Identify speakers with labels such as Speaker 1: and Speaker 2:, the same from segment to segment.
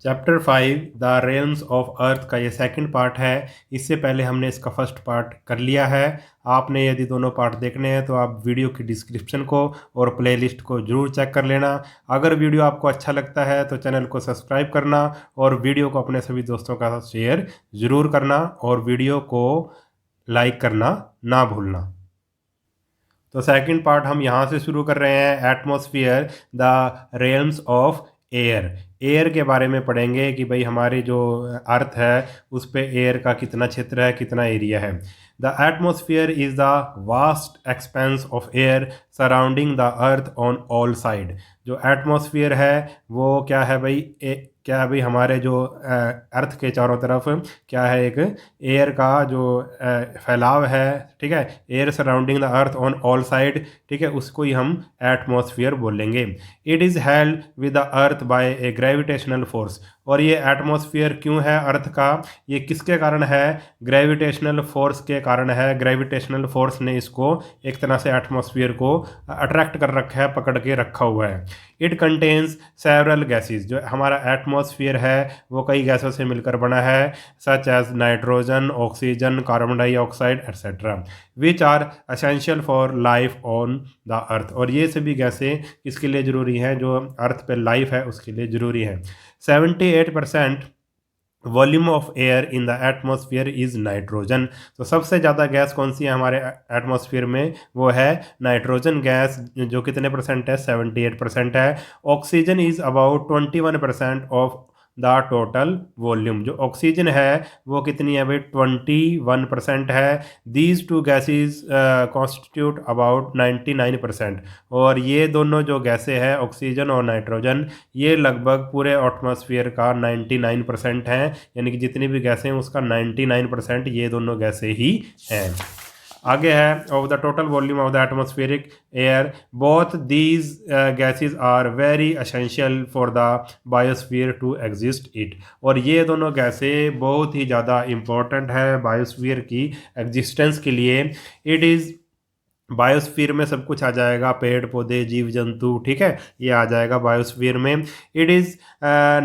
Speaker 1: Chapter 5 the realms of earth का ये second part है। इससे पहले हमने इसका फर्स्ट पार्ट कर लिया है। आपने यदि दोनों पार्ट देखने हैं तो आप वीडियो की डिस्क्रिप्शन को और प्लेलिस्ट को ज़रूर चेक कर लेना। अगर वीडियो आपको अच्छा लगता है तो चैनल को सब्सक्राइब करना और वीडियो को अपने सभी दोस्तों के साथ शेयर ज़रूर करना और वीडियो को लाइक करना ना भूलना। तो सेकंड पार्ट हम यहाँ से शुरू कर रहे हैं, atmosphere the realms of air. Air के बारे में पढ़ेंगे कि भाई हमारी जो अर्थ है उस पे एयर का कितना क्षेत्र है, कितना एरिया है। The atmosphere is the vast expense of air surrounding the earth on all side. जो एटमॉस्फेयर है वो क्या है भाई, क्या है भाई हमारे जो अर्थ के चारों तरफ क्या है, एक एयर का जो फैलाव है, ठीक है। Air surrounding the earth on all side, ठीक है, उसको ही हम एटमॉस्फेयर बोलेंगे। It is held with the earth by A gravitational force. और ये एटमॉस्फेयर क्यों है अर्थ का, ये किसके कारण है? ग्रेविटेशनल फोर्स के कारण है। ग्रेविटेशनल फोर्स ने इसको एक तरह से एटमॉस्फेयर को अट्रैक्ट कर रखा है, पकड़ के रखा हुआ है। It contains several gases. जो हमारा एटमॉस्फेयर है वो कई गैसों से मिलकर बना है, such as nitrogen, oxygen, carbon dioxide etcetera, which are essential for life on the earth. और ये सभी गैसें किसके लिए ज़रूरी हैं? जो अर्थ पे लाइफ है उसके लिए ज़रूरी है। 78% volume of air in the atmosphere is nitrogen. तो सबसे ज़्यादा गैस कौन सी है हमारे एटमॉस्फेयर में? वो है नाइट्रोजन गैस, जो कितने परसेंट है? 78% है। Oxygen is about 21% of the total volume. जो ऑक्सीजन है वो कितनी है भाई? 21% है। These two gases constitute about 99%। और ये दोनों जो गैसें हैं, ऑक्सीजन और नाइट्रोजन, ये लगभग पूरे एटमॉस्फेयर का 99% हैं। यानी कि जितनी भी गैसें हैं उसका 99% ये दोनों गैसें ही हैं। आगे है, of the total volume of the atmospheric air both these gases are very essential for the biosphere to exist it. और ये दोनों गैसें बहुत ही ज़्यादा इम्पोर्टेंट है बायोस्फीयर की एग्जिस्टेंस के लिए। इट इज़ बायोस्फीयर में सब कुछ आ जाएगा, पेड़ पौधे, जीव जंतु, ठीक है, ये आ जाएगा बायोस्फीयर में। It is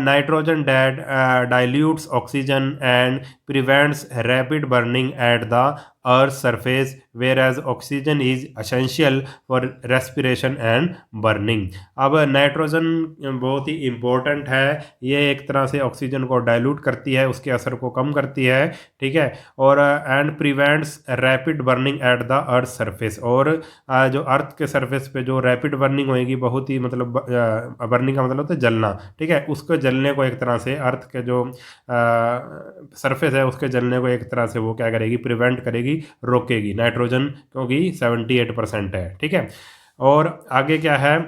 Speaker 1: nitrogen that dilutes oxygen and prevents rapid burning at the earth surface, whereas oxygen is essential for respiration and burning. अब नाइट्रोजन बहुत ही इम्पोर्टेंट है, ये एक तरह से ऑक्सीजन को डाइल्यूट करती है, उसके असर को कम करती है, ठीक है। और and prevents rapid burning at the earth surface. और जो अर्थ के सरफेस पे जो रैपिड बर्निंग होएगी, बहुत ही मतलब बर्निंग का मतलब होता है जलना, ठीक है, उसको जलने को एक तरह से अर्थ के जो सरफेस है उसके जलने को एक तरह से वो क्या करेगी? प्रिवेंट करेगी, रोकेगी नाइट्रोजन, क्योंकि 78% है, ठीक है। और आगे क्या है,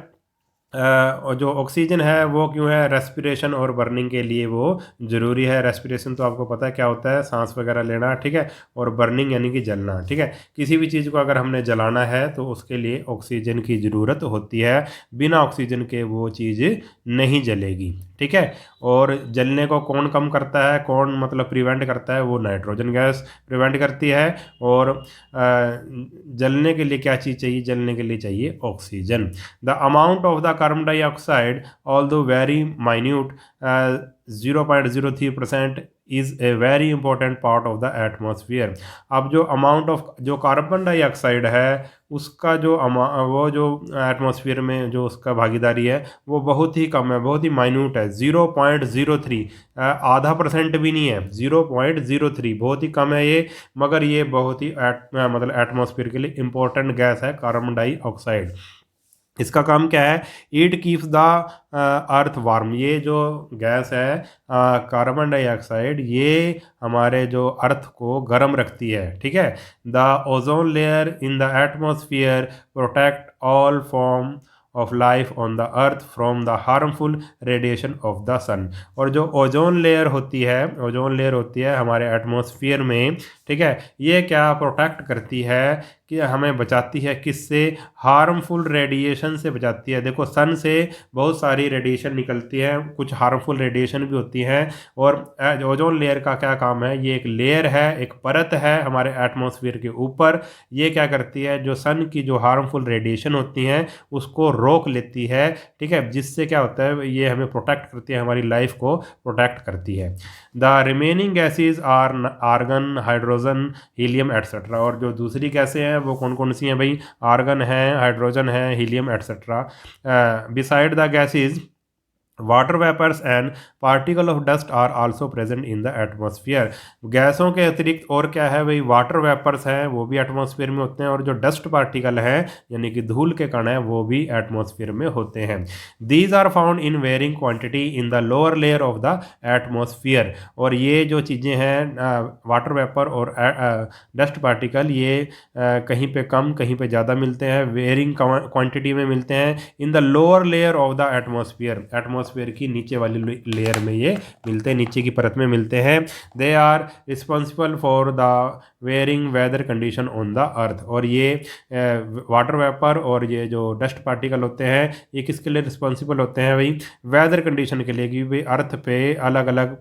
Speaker 1: और जो ऑक्सीजन है वो क्यों है? रेस्पिरेशन और बर्निंग के लिए वो ज़रूरी है। रेस्पिरेशन तो आपको पता है क्या होता है, सांस वगैरह लेना, ठीक है। और बर्निंग यानी कि जलना, ठीक है। किसी भी चीज़ को अगर हमने जलाना है तो उसके लिए ऑक्सीजन की ज़रूरत होती है, बिना ऑक्सीजन के वो चीज़ नहीं जलेगी, ठीक है। और जलने को कौन कम करता है, कौन मतलब प्रिवेंट करता है? वो नाइट्रोजन गैस प्रिवेंट करती है। और जलने के लिए क्या चीज़ चाहिए? जलने के लिए चाहिए oxygen. The amount of the carbon dioxide although very minute 0.03% is a very important part of the atmosphere. अब जो अमाउंट ऑफ जो कार्बन डाइऑक्साइड है उसका जो वो जो एटमॉस्फेयर में जो उसका भागीदारी है वो बहुत ही कम है, बहुत ही माइन्यूट है, 0.03, आधा % भी नहीं है, 0.03, बहुत ही कम है ये। मगर ये बहुत ही मतलब एटमॉस्फेयर के लिए इम्पोर्टेंट गैस है कार्बन डाइऑक्साइड। इसका काम क्या है? It keeps the earth warm. ये जो गैस है कार्बन डाइऑक्साइड, ये हमारे जो अर्थ को गर्म रखती है, ठीक है। The ozone layer in the atmosphere protect all form of life on the earth from the harmful radiation of the sun. और जो ओजोन लेयर होती है, ओजोन लेयर होती है हमारे एटमॉस्फेयर में, ठीक है। ये क्या प्रोटेक्ट करती है कि हमें बचाती है किससे, हार्मफुल रेडिएशन से बचाती है। देखो सन से बहुत सारी रेडिएशन निकलती है, कुछ हार्मफुल रेडिएशन भी होती हैं। और ओजोन लेयर का क्या काम है, ये एक लेयर है, एक परत है हमारे एटमॉस्फेयर के ऊपर। ये क्या करती है, जो सन की जो हार्मफुल रेडिएशन होती हैं उसको रोक लेती है, ठीक है। जिससे क्या होता है, ये हमें प्रोटेक्ट करती है, हमारी लाइफ को प्रोटेक्ट करती है। The remaining gases are argon, hydrogen, helium etcetera. और जो दूसरी गैसें हैं वो कौन कौन सी हैं भाई, आर्गन है, हाइड्रोजन है, helium etcetera. Beside the gases water vapours and particle of dust are also present in the atmosphere. गैसों के अतिरिक्त और क्या है भाई, वाटर वेपर्स हैं, वो भी एटमॉस्फेयर में होते हैं। और जो डस्ट पार्टिकल हैं यानी कि धूल के कण हैं वो भी एटमॉस्फेयर में होते हैं। These are found in varying quantity in the lower layer of the atmosphere. और ये जो चीज़ें हैं वाटर वेपर और डस्ट पार्टिकल, ये कहीं पे कम कहीं पे ज़्यादा मिलते हैं, वेरिंग क्वांटिटी में मिलते हैं इन the lower layer of the atmosphere. Atmosphere की नीचे वाली लेयर में ये मिलते हैं, नीचे की परत में मिलते हैं। They are responsible for the varying weather condition on the earth. और ये वाटर वेपर और ये जो डस्ट पार्टिकल होते हैं ये किसके लिए रिस्पॉन्सिबल होते हैं भाई, वेदर कंडीशन के लिए, कि भाई अर्थ पे अलग अलग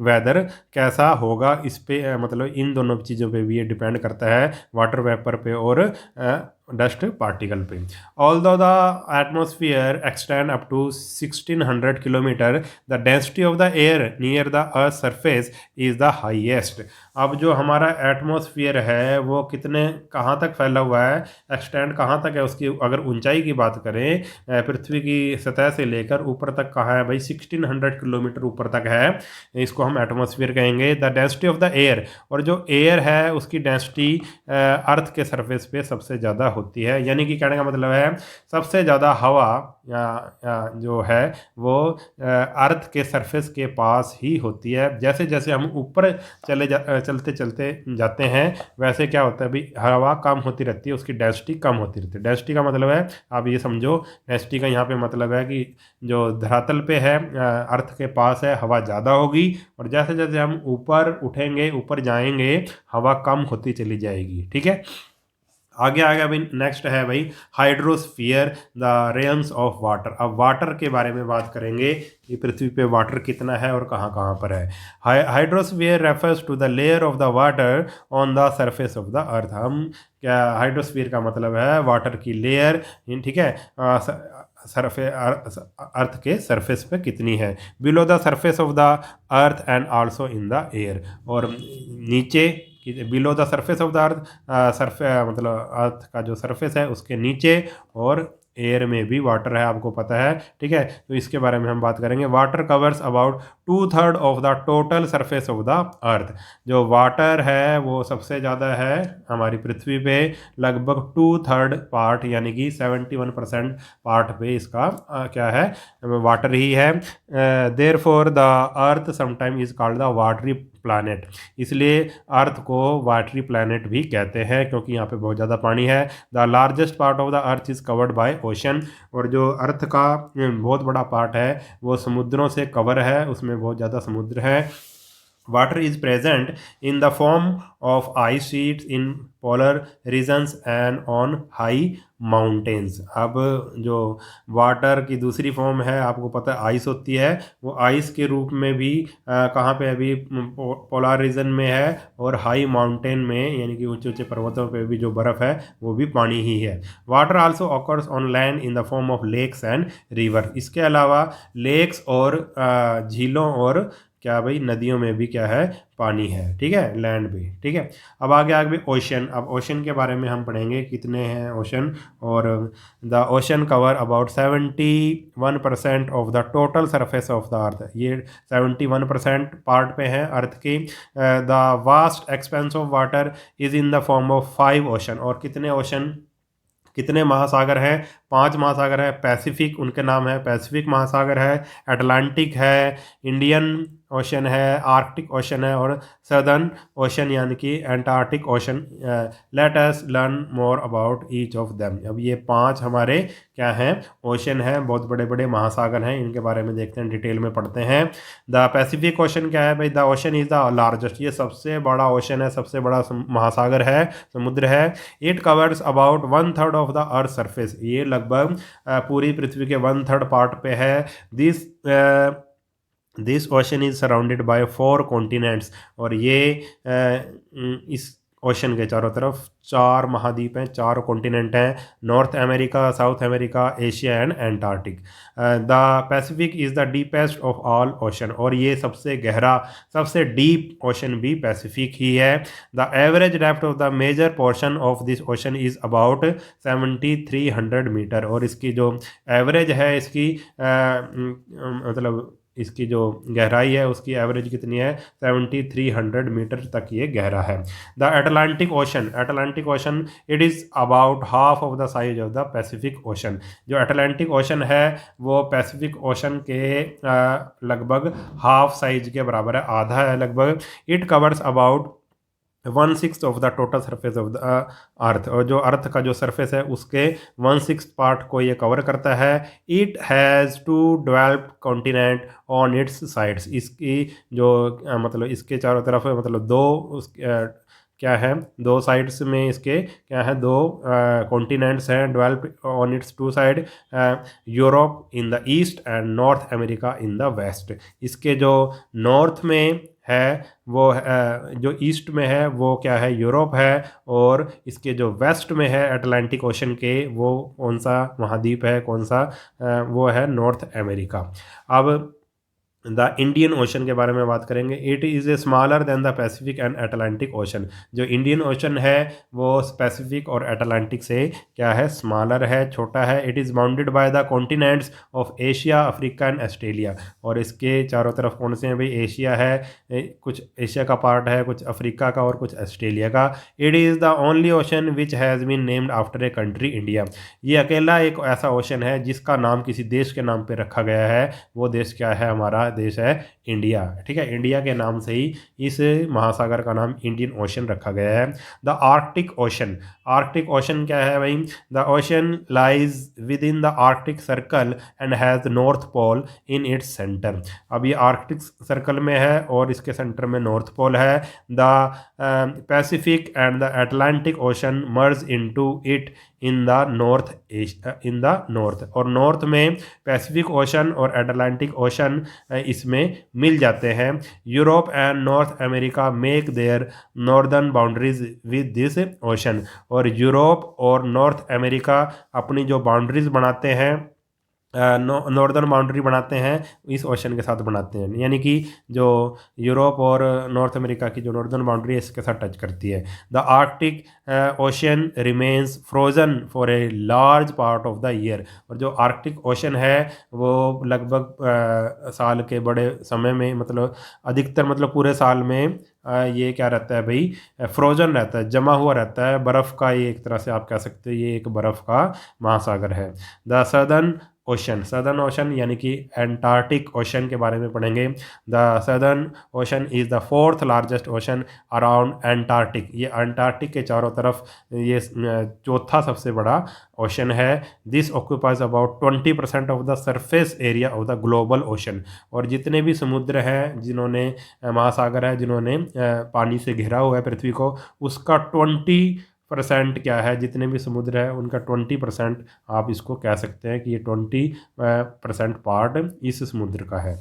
Speaker 1: वेदर कैसा होगा, इस पे मतलब इन दोनों चीज़ों पे भी ये डिपेंड करता है, वाटर वेपर पे और डस्ट पार्टिकल पे। Although the atmosphere extend up to 1600 kilometre, the density of the air near the earth surface is the highest. अब जो हमारा एटमॉस्फेयर है वो कितने कहाँ तक फैला हुआ है, एक्सटेंड कहाँ तक है, उसकी अगर ऊंचाई की बात करें पृथ्वी की सतह से लेकर ऊपर तक कहाँ है भाई, 1600 किलोमीटर ऊपर तक है, इसको हम एटमॉस्फेयर कहेंगे। The density of the air, और जो एयर है उसकी डेंसिटी अर्थ के सरफेस पे सबसे ज़्यादा होती है। यानी कि कहने का मतलब है सबसे ज़्यादा हवा जो है वो अर्थ के सरफेस के पास ही होती है। जैसे जैसे हम ऊपर चलते चलते जाते हैं वैसे क्या होता है भाई, हवा कम होती रहती है, उसकी डेंसिटी कम होती रहती है। डेंसिटी का मतलब है, आप ये समझो, डेंसिटी का यहाँ पे मतलब है कि जो धरातल पे है अर्थ के पास है हवा ज़्यादा होगी, और जैसे जैसे हम ऊपर उठेंगे ऊपर जाएंगे हवा कम होती चली जाएगी, ठीक है। आगे आगे भाई नेक्स्ट है भाई hydrosphere, the realms of water. अब वाटर के बारे में बात करेंगे कि पृथ्वी पे वाटर कितना है और कहाँ कहाँ पर है। Hydrosphere refers to the layer of the water on the surface of the earth. हम क्या, हाइड्रोस्फीयर का मतलब है वाटर की लेयर, ठीक है, अर्थ के सरफेस पे कितनी है, below the surface of the earth and also in the air. और नीचे below the surface of the अर्थ, मतलब अर्थ का जो सरफेस है उसके नीचे और एयर में भी वाटर है, आपको पता है, ठीक है। तो इसके बारे में हम बात करेंगे। Water covers about 2/3 of the total surface of the अर्थ। जो वाटर है वो सबसे ज़्यादा है हमारी पृथ्वी पे, लगभग 2/3 पार्ट यानी कि 71% पार्ट पे इसका क्या है, वाटर ही है। Therefore the earth sometime is called the watery planet. इसलिए अर्थ को वाटरी प्लानट भी कहते हैं क्योंकि यहाँ पे बहुत ज़्यादा पानी है। The largest part of the earth is covered by ocean. और जो अर्थ का बहुत बड़ा पार्ट है वो समुद्रों से कवर है, उसमें बहुत ज़्यादा समुद्र है। Water is present in the form of ice sheets in polar regions and on high mountains. अब जो वाटर की दूसरी फॉर्म है आपको पता है आइस होती है, वो आइस के रूप में भी कहाँ पे अभी पोलर रीजन में है, और हाई माउंटेन में यानी कि ऊंचे ऊंचे पर्वतों पे भी जो बर्फ़ है वो भी पानी ही है। Water also occurs on land in the form of lakes and river. इसके अलावा लेक्स और झीलों और क्या भाई नदियों में भी क्या है, पानी है, ठीक है, लैंड भी, ठीक है। अब आगे आगे ओशन। अब ओशन के बारे में हम पढ़ेंगे कितने हैं ओशन। और the ocean cover about 71% of the total surface of the अर्थ। ये 71% पार्ट पे है अर्थ की। The vast expense of water is in the form of 5 ocean. और कितने ओशन, कितने महासागर हैं, पांच महासागर है। पैसिफिक उनके नाम है, पैसिफिक महासागर है, अटलांटिक है, इंडियन ओशन है, आर्कटिक ओशन है और सदर्न ओशन यानी कि Antarctic ocean. Let us learn more about each of them. अब ये पांच हमारे क्या हैं, ओशन हैं, बहुत बड़े बड़े महासागर हैं, इनके बारे में देखते हैं, डिटेल में पढ़ते हैं। द पैसिफिक ओशन क्या है भाई? The ocean is the largest, ये सबसे बड़ा ओशन है, सबसे बड़ा महासागर है, समुद्र है। It covers about 1/3 of the earth surface, ये लगभग पूरी पृथ्वी के 1/3 पार्ट पे है। This ocean is surrounded by 4 continents, और ये इस ओशन के चारों तरफ 4 महाद्वीप हैं, 4 कॉन्टिनेंट हैं, North America, South America, Asia and Antarctic. The Pacific is the deepest of all ocean, और ये सबसे गहरा, सबसे डीप ओशन भी पैसिफिक ही है। The average depth of the major portion of this ocean is about 7300 metre, और इसकी जो एवरेज है इसकी मतलब इसकी जो गहराई है उसकी एवरेज कितनी है? 7300 मीटर तक ये गहरा है। The Atlantic ocean, Atlantic ocean it is about half of the size of the Pacific ocean. जो अटलांटिक ओशन है वो पैसिफिक ओशन के लगभग हाफ साइज के बराबर है, आधा है लगभग। It covers about 1/6 of the total surface of the earth, और जो अर्थ का जो सरफेस है उसके 1/6 पार्ट को ये कवर करता है। It has 2 developed continent on it's sides, इसकी जो मतलब इसके चारों तरफ मतलब दो क्या है, 2 साइड्स में इसके क्या है, 2 कॉन्टिनेंट्स हैं develop on its 2 side, Europe in the east and North America in the west. इसके जो नॉर्थ में है वो जो ईस्ट में है वो क्या है, यूरोप है, और इसके जो वेस्ट में है अटलांटिक ओशन के, वो कौन सा महाद्वीप है, कौन सा वो है नॉर्थ अमेरिका। अब द इंडियन ओशन के बारे में बात करेंगे। It is a smaller than the Pacific and Atlantic ocean, जो इंडियन ओशन है वो पैसिफिक और अटलांटिक से क्या है, स्मॉलर है, छोटा है। It is bounded by the continents of Asia, Africa and Australia, और इसके चारों तरफ कौन से हैं भाई? एशिया है, कुछ एशिया का पार्ट है, कुछ अफ्रीका का और कुछ ऑस्ट्रेलिया का। It is the only ocean which has been named after a country, India. ये अकेला एक ऐसा ओशन है जिसका नाम किसी देश के नाम पर रखा गया है, वो देश क्या है? हमारा देश है इंडिया। ठीक है, इंडिया के नाम से ही इस महासागर का नाम इंडियन ओशन रखा गया है। The Arctic ocean, Arctic ocean क्या है भाई? The ocean lies within the Arctic circle and has North Pole in its centre. अब ये आर्कटिक सर्कल में है और इसके सेंटर में नॉर्थ पोल है। The Pacific and the Atlantic ocean merge into it in the north, in the north, और north में पैसिफिक ओशन और अटलांटिक ओशन इसमें मिल जाते हैं। Europe and North America make their northern boundaries with this ocean, और Europe और north America अपनी जो बाउंड्रीज बनाते हैं, नॉर्दर्न बाउंड्री बनाते हैं, इस ओशन के साथ बनाते हैं, यानी कि जो यूरोप और नॉर्थ अमेरिका की जो नॉर्दर्न बाउंड्री है इसके साथ टच करती है। The Arctic ocean remains frozen for a large part of the year, और जो आर्कटिक ओशन है वो लगभग साल के बड़े समय में, मतलब अधिकतर मतलब पूरे साल में ये क्या रहता है भाई? फ्रोजन रहता है, जमा हुआ रहता है, बर्फ़ का, ये एक तरह से आप कह सकते हो ये एक बर्फ़ का महासागर है। The southern ocean, southern ocean यानी कि एंटार्क्टिक ओशन के बारे में पढ़ेंगे। The southern ocean is the 4th largest ocean around Antarctic, ये एंटार्क्टिक के चारों तरफ ये चौथा सबसे बड़ा ओशन है। This occupies about 20% of the surface area of the global ocean, और जितने भी समुद्र हैं, जिन्होंने महासागर है जिन्होंने पानी से घिरा हुआ है पृथ्वी को, उसका 20% क्या है, जितने भी समुद्र है उनका 20% आप इसको कह सकते हैं कि ये 20% पार्ट इस समुद्र का है।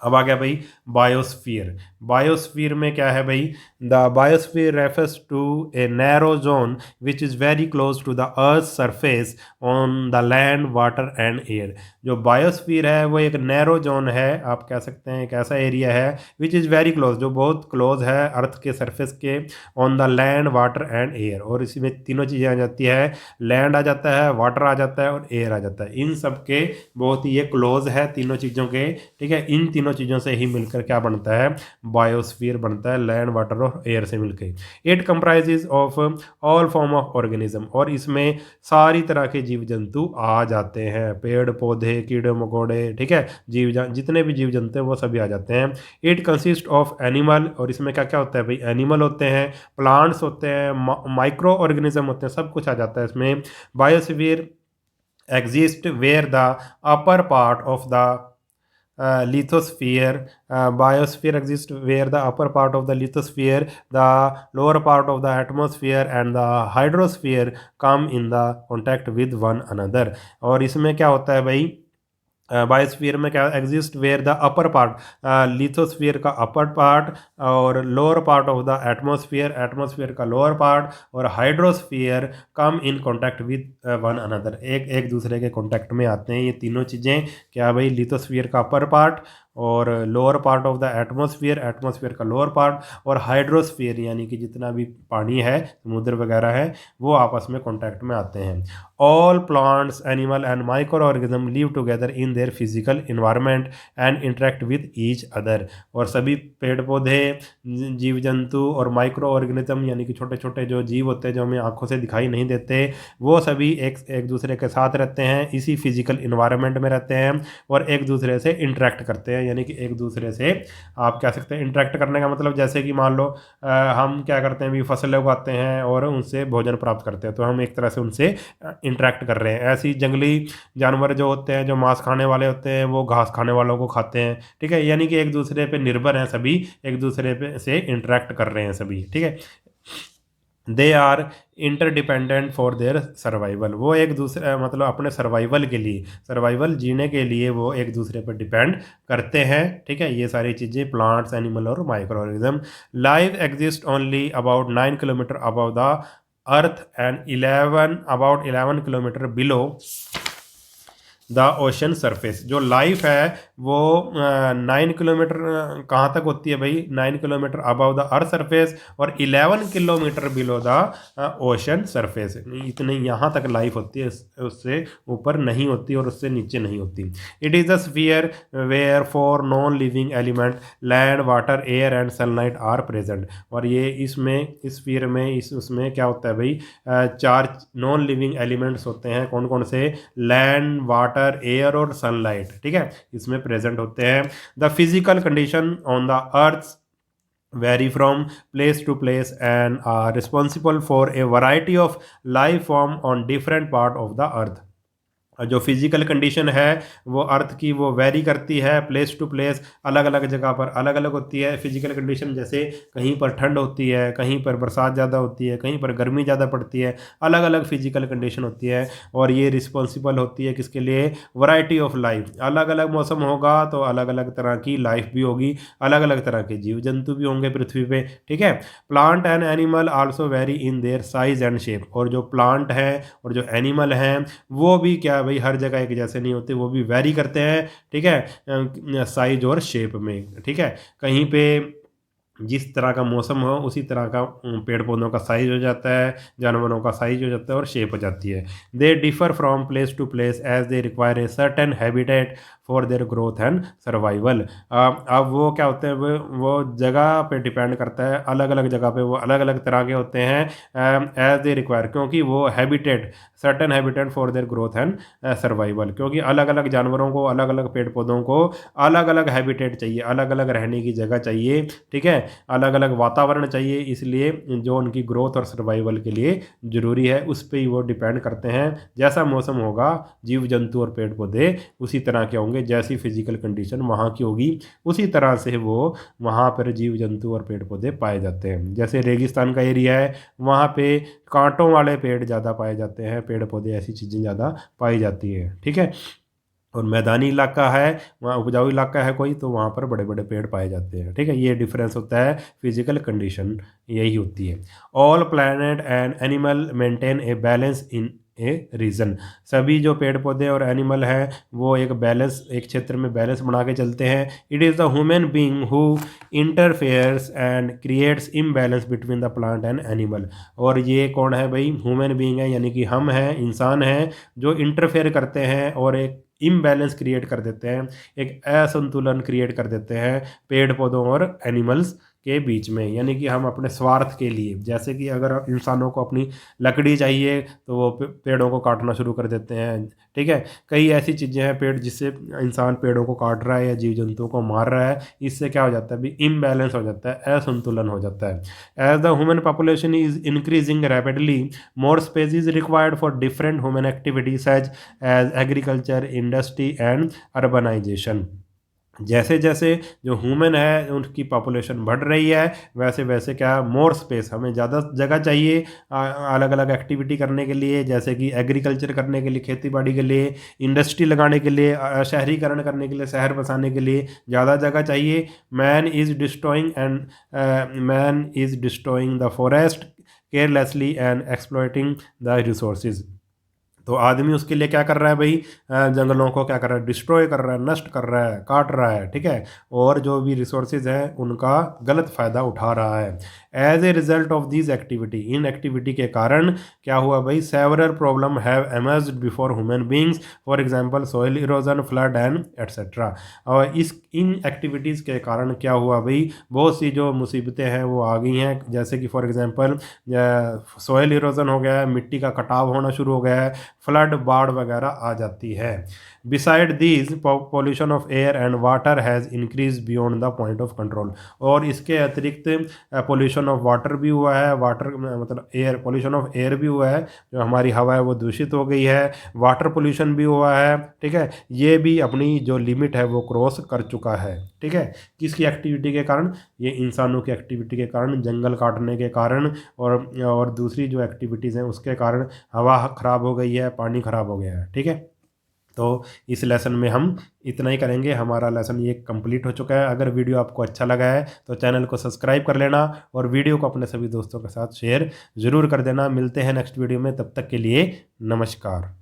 Speaker 1: अब आ गया भाई बायोस्फीयर। बायोस्फीयर में क्या है भाई? The biosphere refers to a narrow zone which is very close to the earth surface on the land, water and air. जो बायोस्फीयर है वो एक नैरो जोन है, आप कह सकते हैं एक ऐसा एरिया है विच इज़ वेरी क्लोज, जो बहुत क्लोज है अर्थ के सरफेस के, on the land, water and air, और इसमें तीनों चीज़ें आ जाती है, लैंड आ जाता है, वाटर आ जाता है और एयर आ जाता है। इन सब के बहुत ही ये क्लोज है तीनों चीज़ों के। ठीक है, इन तीनों तीनों चीज़ों से ही मिलकर क्या बनता है, बायोस्फीयर बनता है, लैंड, वाटर और एयर से मिलकर। It comprises of all form of organism, और इसमें सारी तरह के जीव जंतु आ जाते हैं, पेड़ पौधे, कीड़े मकोड़े, ठीक है, जितने भी जीव जंतु हैं वो सभी आ जाते हैं। इट कंसिस्ट ऑफ एनिमल, और इसमें क्या क्या होता है भाई, एनिमल होते हैं, प्लांट्स होते हैं, माइक्रो ऑर्गेनिज्म होते हैं, सब कुछ आ जाता है इसमें। Biosphere exist where the upper part of the lithosphere, biosphere exists where the upper part of the lithosphere, the lower part of the atmosphere and the hydrosphere come in the contact with one another। और इसमें क्या होता है भाई, biosphere में क्या exist where the upper part, lithosphere का upper part, और lower part of the atmosphere, atmosphere का लोअर पार्ट, और hydrosphere come in contact with one another, एक एक दूसरे के कांटेक्ट में आते हैं ये तीनों चीज़ें। क्या भाई, लिथोस्फीयर का अपर पार्ट, और lower part of the atmosphere, atmosphere का लोअर पार्ट, और हाइड्रोस्फीयर यानी कि जितना भी पानी है, समुद्र वगैरह है, वो आपस में कांटेक्ट में आते हैं। All plants, animal and micro organism live together in their physical environment and interact with each other, और सभी पेड़ पौधे, जीव जंतु और माइक्रो ऑर्गेनिज्म यानी कि छोटे छोटे जो जीव होते हैं जो हमें आंखों से दिखाई नहीं देते, वो सभी एक एक दूसरे के साथ रहते हैं, इसी फिजिकल इन्वायरमेंट में रहते हैं, और एक दूसरे से इंटरेक्ट करते हैं। यानी कि एक दूसरे से आप कह सकते हैं इंटरेक्ट करने का मतलब, जैसे कि मान लो हम क्या करते हैं, भी फसलें उगाते हैं और उनसे भोजन प्राप्त करते हैं, तो हम एक तरह से उनसे इंटरेक्ट कर रहे हैं। ऐसी जंगली जानवर जो होते हैं, जो मांस खाने वाले होते हैं, वो घास खाने वालों को खाते हैं, ठीक है, यानी कि एक दूसरे पे निर्भर हैं सभी, एक दूसरे पे से इंटरेक्ट कर रहे हैं सभी, ठीक है। They are interdependent for their survival, वो एक दूसरे मतलब अपने सर्वाइवल के लिए, सर्वाइवल जीने के लिए वो एक दूसरे पर डिपेंड करते हैं, ठीक है। ये सारी चीज़ें प्लांट्स, एनिमल और micro organism. Life exist only about 9 kilometre above the earth and 11 kilometre below the ocean surface. जो लाइफ है वो 9 किलोमीटर कहाँ तक होती है भाई, 9 kilometre above the earth surface, और 11 kilometre below the ocean surface. इतने यहाँ तक लाइफ होती है, उससे ऊपर नहीं होती और उससे नीचे नहीं होती। It is the sphere where for non living element land, water, air and sunlight are present. और ये इसमें, इस स्फीयर में, इस उसमें क्या होता है भाई, 4 नॉन लिविंग एलिमेंट्स होते हैं। कौन कौन से, लैंड, वाटर, एयर और सनलाइट, ठीक है, इसमें प्रेजेंट होते हैं। The physical condition on the earth vary from place to place and are responsible for a variety of life form on different part of the earth। जो physical condition है वो अर्थ की, वो वेरी करती है प्लेस टू प्लेस, अलग अलग जगह पर अलग अलग होती है फिजिकल कंडीशन। जैसे कहीं पर ठंड होती है, कहीं पर बरसात ज़्यादा होती है, कहीं पर गर्मी ज़्यादा पड़ती है, अलग अलग फिजिकल कंडीशन होती है। और ये रिस्पॉन्सिबल होती है किसके लिए, वैरायटी ऑफ लाइफ। अलग अलग मौसम होगा तो अलग अलग तरह की लाइफ भी होगी, अलग अलग तरह के जीव जंतु भी होंगे पृथ्वी पे, ठीक है। Plant and animal also very in their size and shape. और जो प्लांट हैं और जो एनिमल हैं वो भी क्या भाई, हर जगह एक जैसे नहीं होते, वो भी वेरी करते हैं, ठीक है, साइज और शेप में, ठीक है। कहीं पे जिस तरह का मौसम हो उसी तरह का पेड़ पौधों का साइज हो जाता है, जानवरों का साइज हो जाता है और शेप हो जाती है। They differ from place to place as they require a certain habitat for their growth and survival. अब वो क्या होते हैं, वो जगह पे डिपेंड करता है, अलग अलग जगह पे वो अलग अलग तरह के होते हैं, एज दे रिक्वायर, क्योंकि वो habitat, certain habitat for their growth and survival, क्योंकि अलग अलग जानवरों को, अलग अलग पेड़ पौधों को अलग अलग हैबिटेट चाहिए, अलग अलग रहने की जगह चाहिए, ठीक है, अलग अलग वातावरण चाहिए। इसलिए जो उनकी ग्रोथ और सर्वाइवल के लिए ज़रूरी है उस पर ही वो डिपेंड करते हैं। जैसा मौसम होगा, जीव जंतु और पेड़ पौधे उसी तरह के होंगे, जैसी फिजिकल कंडीशन वहाँ की होगी उसी तरह से वो वहाँ पर जीव जंतु और पेड़ पौधे पाए जाते हैं। जैसे रेगिस्तान का एरिया है, वहाँ पे कांटों वाले पेड़ ज़्यादा पाए जाते हैं, पेड़ पौधे ऐसी चीज़ें ज़्यादा पाई जाती हैं, ठीक है। और मैदानी इलाका है, वहाँ उपजाऊ इलाका है कोई, तो वहाँ पर बड़े बड़े पेड़ पाए जाते हैं, ठीक है। ये डिफरेंस होता है, फिजिकल कंडीशन यही होती है। All planet and animal maintain a balance in a region. सभी जो पेड़ पौधे और एनिमल हैं वो एक क्षेत्र में बैलेंस बना के चलते हैं। It is the human being who interferes and creates imbalance between the plant and animal. और ये कौन है भाई? ह्यूमन बीइंग है, यानी कि हम हैं, इंसान हैं, जो इंटरफेयर करते हैं और एक इम्बैलेंस क्रिएट कर देते हैं, एक असंतुलन क्रिएट कर देते हैं पेड़ पौधों और एनिमल्स के बीच में। यानी कि हम अपने स्वार्थ के लिए, जैसे कि अगर इंसानों को अपनी लकड़ी चाहिए तो वो पेड़ों को काटना शुरू कर देते हैं। ठीक है, कई ऐसी चीज़ें हैं पेड़ जिससे इंसान पेड़ों को काट रहा है या जीव जंतुओं को मार रहा है। इससे क्या हो जाता है? भी इम्बैलेंस हो जाता है, असंतुलन हो जाता है। As the human population is increasing rapidly, more space is required for different human activities such as agriculture, industry and urbanisation. जैसे जैसे जो ह्यूमन है उनकी पॉपुलेशन बढ़ रही है, वैसे वैसे क्या, मोर स्पेस, हमें ज़्यादा जगह चाहिए अलग अलग एक्टिविटी करने के लिए, जैसे कि एग्रीकल्चर करने के लिए, खेती बाड़ी के लिए, इंडस्ट्री लगाने के लिए, शहरीकरण करने के लिए, शहर बसाने के लिए ज़्यादा जगह चाहिए। Man is destroying the forest carelessly and exploiting the resources. तो आदमी उसके लिए क्या कर रहा है भाई? जंगलों को क्या कर रहा है? डिस्ट्रॉय कर रहा है, नष्ट कर रहा है, काट रहा है। ठीक है, और जो भी रिसोर्सेज हैं उनका गलत फ़ायदा उठा रहा है। As a result of this activity, इन एक्टिविटी के कारण क्या हुआ भाई? Several problem have emerged before human beings, for example soil erosion, flood and etcetera. और इन एक्टिविटीज़ के कारण क्या हुआ भाई? बहुत सी जो मुसीबतें हैं वो आ गई हैं, जैसे कि फॉर एग्जाम्पल सॉइल इरोजन हो गया है, मिट्टी का कटाव होना शुरू हो गया है, फ्लड, बाढ़ वगैरह आ जाती है। Beside these, pollution of air and water has increase beyond the point of control. और इसके अतिरिक्त पॉल्यूशन ऑफ वाटर भी हुआ है, वाटर मतलब एयर, पॉल्यूशन ऑफ एयर भी हुआ है, जो हमारी हवा है वो दूषित हो गई है। वाटर पोल्यूशन भी हुआ है। ठीक है, ये भी अपनी जो लिमिट है वो क्रॉस कर चुका है। ठीक है, किसकी एक्टिविटी के कारण? ये इंसानों की एक्टिविटी के कारण, जंगल काटने के कारण और दूसरी जो एक्टिविटीज़ हैं उसके कारण हवा ख़राब हो गई है, पानी ख़राब हो गया है। ठीक है, तो इस लेसन में हम इतना ही करेंगे। हमारा लेसन ये कंप्लीट हो चुका है। अगर वीडियो आपको अच्छा लगा है तो चैनल को सब्सक्राइब कर लेना और वीडियो को अपने सभी दोस्तों के साथ शेयर ज़रूर कर देना। मिलते हैं नेक्स्ट वीडियो में, तब तक के लिए नमस्कार।